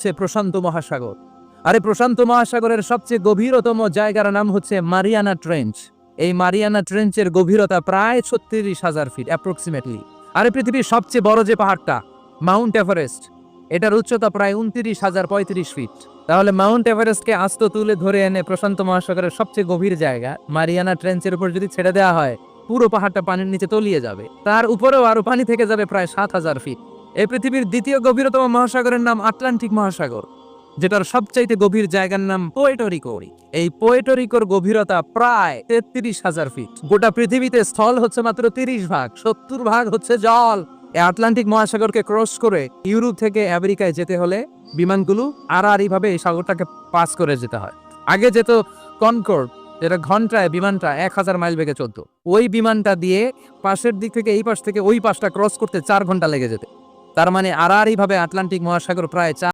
হচ্ছে প্রশান্ত মহাসাগর। আরে প্রশান্ত মহাসাগরের সবচেয়ে গভীরতম জায়গার নাম হচ্ছে মারিয়ানা ট্রেঞ্চ। এই মারিয়ানা ট্রেঞ্চের গভীরতা প্রায় 36,000 ফিট অ্যাপ্রক্সিমেটলি। আরে পৃথিবীর সবচেয়ে বড় যে পাহাড়টা মাউন্ট এভারেস্ট, এটার উচ্চতা প্রায় 29,035 ফিট। তাহলে মাউন্ট এভারেস্টকে আস্ত তুলে ধরে এনে প্রশান্ত মহাসাগরের সবচেয়ে গভীর জায়গা মারিয়ানা ট্রেঞ্চের উপর যদি ছেড়ে দেওয়া হয়, পুরো পাহাড়টা পানির নিচে তলিয়ে যাবে। তার উপরেও আরো পানি থেকে যাবে প্রায় 7,000 ফিট। এই পৃথিবীর দ্বিতীয় গভীরতম মহাসাগরের নাম আটলান্টিক মহাসাগর, যেটার সবচাইতে গভীর জায়গার নাম পোয়েটোরিকো। এই পোয়েটোরিকোর গভীরতা প্রায় 33,000 ফিট। গোটা পৃথিবীতে স্থল হচ্ছে মাত্র 30 ভাগ, 70 ভাগ হচ্ছে জল। এই আটলান্টিক মহাসাগরকে ক্রস করে ইউরোপ থেকে আমেরিকায় যেতে হলে বিমানগুলো আড়াআড়িভাবে এই সাগরটাকে পাস করে যেতে হয়। আগে যেত কনকর্ড, যেটা ঘন্টায় বিমানটা 1000 মাইল বেগে চলতো। ওই বিমানটা দিয়ে পাশের দিক থেকে এই পাশ থেকে ওই পাশটা ক্রস করতে 4 ঘন্টা লেগে যেত। তার মানে আড়াআড়িভাবে আটলান্টিক মহাসাগর প্রায়